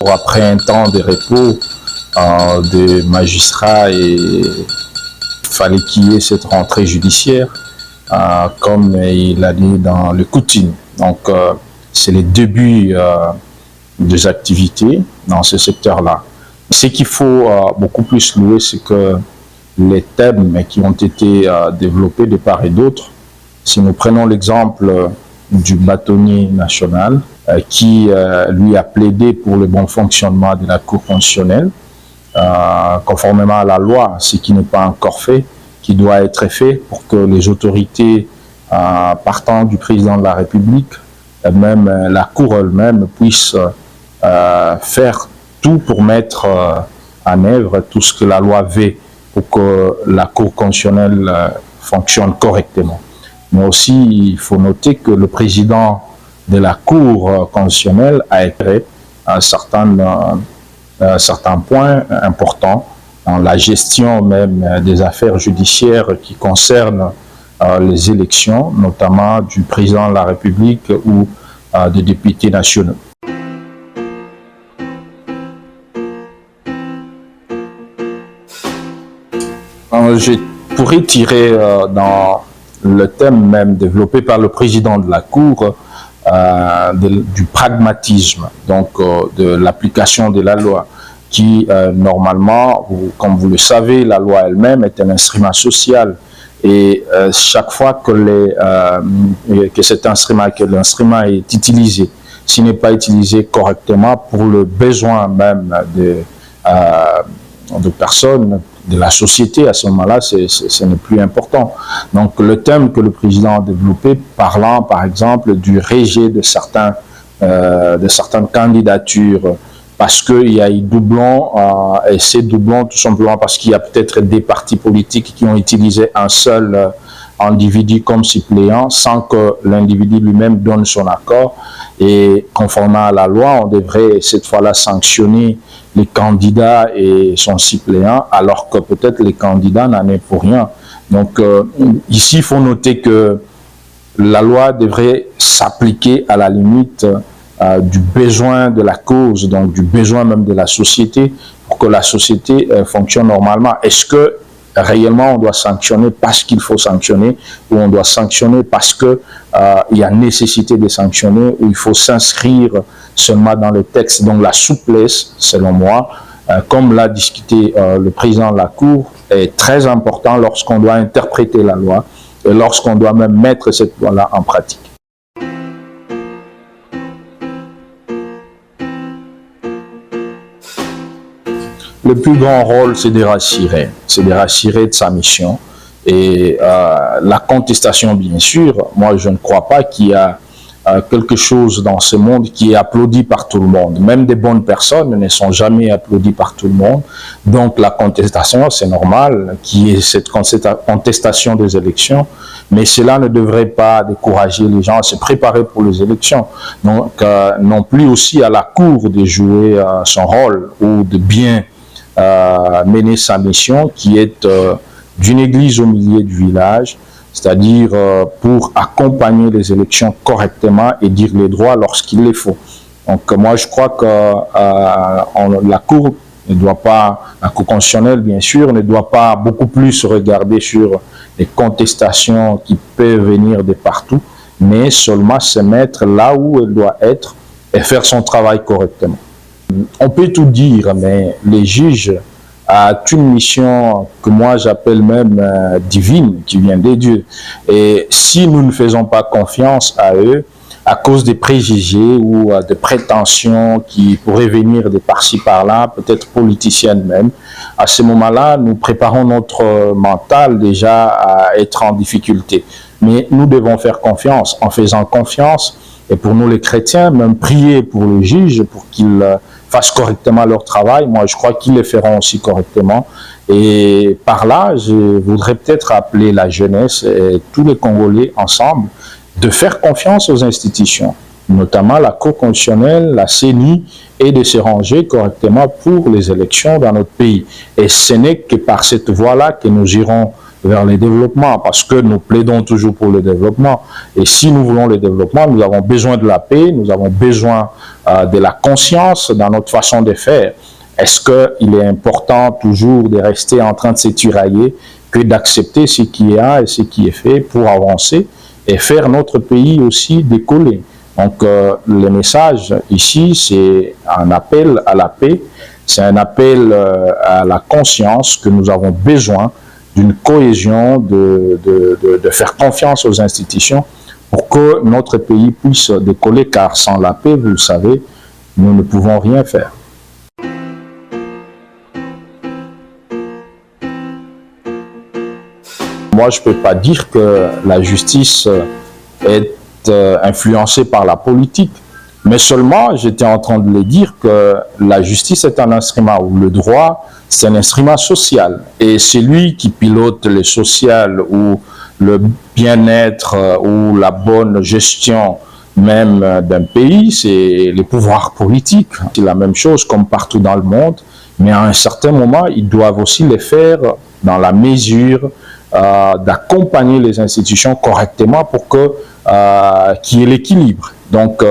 Après un temps de repos des magistrats, il fallait qu'il y ait cette rentrée judiciaire, comme il a dit dans le coutume. Donc, c'est les débuts des activités dans ce secteur-là. Ce qu'il faut beaucoup plus louer, c'est que les thèmes qui ont été développés de part et d'autre, si nous prenons l'exemple du bâtonnier national, qui lui a plaidé pour le bon fonctionnement de la Cour constitutionnelle, conformément à la loi, ce qui n'est pas encore fait, qui doit être fait pour que les autorités partant du président de la République, même la Cour elle-même, puissent faire tout pour mettre en œuvre tout ce que la loi veut pour que la Cour constitutionnelle fonctionne correctement. Mais aussi, il faut noter que le président de la Cour constitutionnelle a été à certains points importants dans la gestion même des affaires judiciaires qui concernent les élections, notamment du président de la République ou des députés nationaux. Je pourrais tirer dans le thème même développé par le président de la Cour du pragmatisme, donc de l'application de la loi, qui normalement, comme vous le savez, la loi elle-même est un instrument social. Et chaque fois que l'instrument est utilisé, s'il n'est pas utilisé correctement pour le besoin même de personnes, de la société, à ce moment-là, ce n'est plus important. Donc, le thème que le président a développé, parlant par exemple du rejet de certaines candidatures, parce qu'il y a eu doublons, et ces doublons tout simplement parce qu'il y a peut-être des partis politiques qui ont utilisé un seul individu comme suppléant sans que l'individu lui-même donne son accord. Et conformément à la loi, on devrait cette fois-là sanctionner les candidats et son suppléant, alors que peut-être les candidats n'en est pour rien. Donc ici, il faut noter que la loi devrait s'appliquer à la limite du besoin de la cause, donc du besoin même de la société, pour que la société fonctionne normalement. Est-ce que réellement on doit sanctionner parce qu'il faut sanctionner, ou on doit sanctionner parce que il y a nécessité de sanctionner, ou il faut s'inscrire seulement dans le texte? Donc la souplesse, selon moi, comme l'a discuté le président de la Cour, est très important lorsqu'on doit interpréter la loi et lorsqu'on doit même mettre cette loi-là en pratique. Le plus grand rôle, c'est de rassurer de sa mission. Et la contestation, bien sûr, moi je ne crois pas qu'il y a quelque chose dans ce monde qui est applaudi par tout le monde. Même des bonnes personnes ne sont jamais applaudies par tout le monde. Donc la contestation, c'est normal qu'il y ait cette contestation des élections, mais cela ne devrait pas décourager les gens à se préparer pour les élections. Donc non plus aussi à la Cour de jouer son rôle ou de bien mener sa mission, qui est d'une église au milieu du village, c'est-à-dire pour accompagner les élections correctement et dire les droits lorsqu'il les faut. Donc moi je crois que la Cour ne doit pas, la Cour constitutionnelle bien sûr, ne doit pas beaucoup plus regarder sur les contestations qui peuvent venir de partout, mais seulement se mettre là où elle doit être et faire son travail correctement. On peut tout dire, mais les juges ont une mission que moi j'appelle même divine, qui vient des dieux. Et si nous ne faisons pas confiance à eux, à cause des préjugés ou de prétentions qui pourraient venir de par-ci par-là, peut-être politiciennes même, à ce moment-là, nous préparons notre mental déjà à être en difficulté. Mais nous devons faire confiance. En faisant confiance, et pour nous les chrétiens, même prier pour le juge, pour qu'ils fassent correctement leur travail. Moi, je crois qu'ils le feront aussi correctement. Et par là, je voudrais peut-être appeler la jeunesse et tous les Congolais ensemble de faire confiance aux institutions, notamment la Cour constitutionnelle, la CENI, et de se ranger correctement pour les élections dans notre pays. Et ce n'est que par cette voie-là que nous irons vers le développement, parce que nous plaidons toujours pour le développement. Et si nous voulons le développement, nous avons besoin de la paix, nous avons besoin de la conscience dans notre façon de faire. Est-ce qu'il est important toujours de rester en train de se tirailler que d'accepter ce qui est et ce qui est fait pour avancer et faire notre pays aussi décoller? Donc, le message ici, c'est un appel à la paix, c'est un appel à la conscience que nous avons besoin d'une cohésion, de faire confiance aux institutions pour que notre pays puisse décoller, car sans la paix, vous le savez, nous ne pouvons rien faire. Moi, je ne peux pas dire que la justice est influencée par la politique, mais seulement j'étais en train de le dire que la justice est un instrument, ou le droit, c'est un instrument social. Et celui qui pilote le social ou le bien-être ou la bonne gestion même d'un pays, c'est les pouvoirs politiques. C'est la même chose comme partout dans le monde, mais à un certain moment, ils doivent aussi le faire dans la mesure d'accompagner les institutions correctement pour que qu'il y ait l'équilibre. Donc,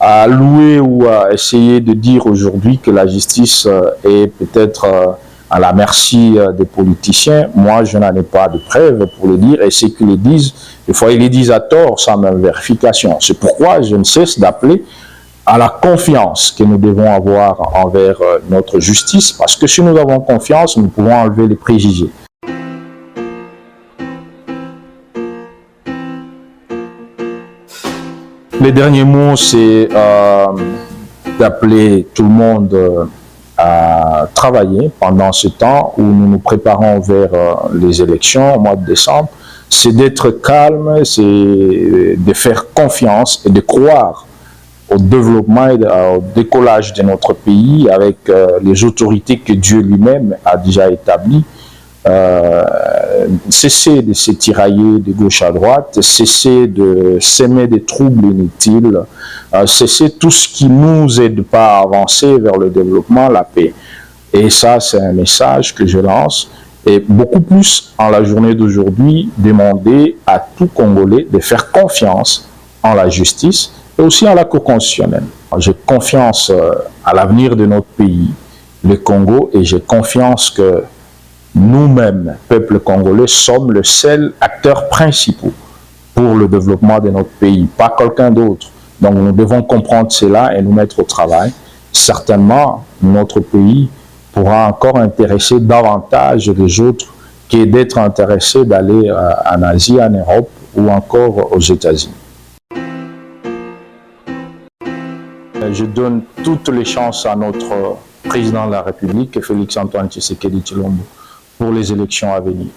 à louer ou à essayer de dire aujourd'hui que la justice est peut-être à la merci des politiciens, moi je n'en ai pas de preuves pour le dire, et ceux qui le disent, des fois ils le disent à tort sans même vérification. C'est pourquoi je ne cesse d'appeler à la confiance que nous devons avoir envers notre justice, parce que si nous avons confiance, nous pouvons enlever les préjugés. Le dernier mot, c'est d'appeler tout le monde à travailler pendant ce temps où nous nous préparons vers les élections au mois de décembre. C'est d'être calme, c'est de faire confiance et de croire au développement et au décollage de notre pays avec les autorités que Dieu lui-même a déjà établies. Cesser de se tirailler de gauche à droite, cesser de s'aimer des troubles inutiles, cesser tout ce qui ne nous aide pas à avancer vers le développement, la paix. Et ça, c'est un message que je lance. Et beaucoup plus en la journée d'aujourd'hui, demander à tout Congolais de faire confiance en la justice et aussi en la Cour constitutionnelle. J'ai confiance à l'avenir de notre pays, le Congo, et j'ai confiance que nous-mêmes, peuple congolais, sommes le seul acteur principal pour le développement de notre pays, pas quelqu'un d'autre. Donc nous devons comprendre cela et nous mettre au travail. Certainement, notre pays pourra encore intéresser davantage les autres que d'être intéressé d'aller en Asie, en Europe ou encore aux États-Unis. Je donne toutes les chances à notre président de la République, Félix Antoine Tshisekedi Tshilombo, pour les élections à venir.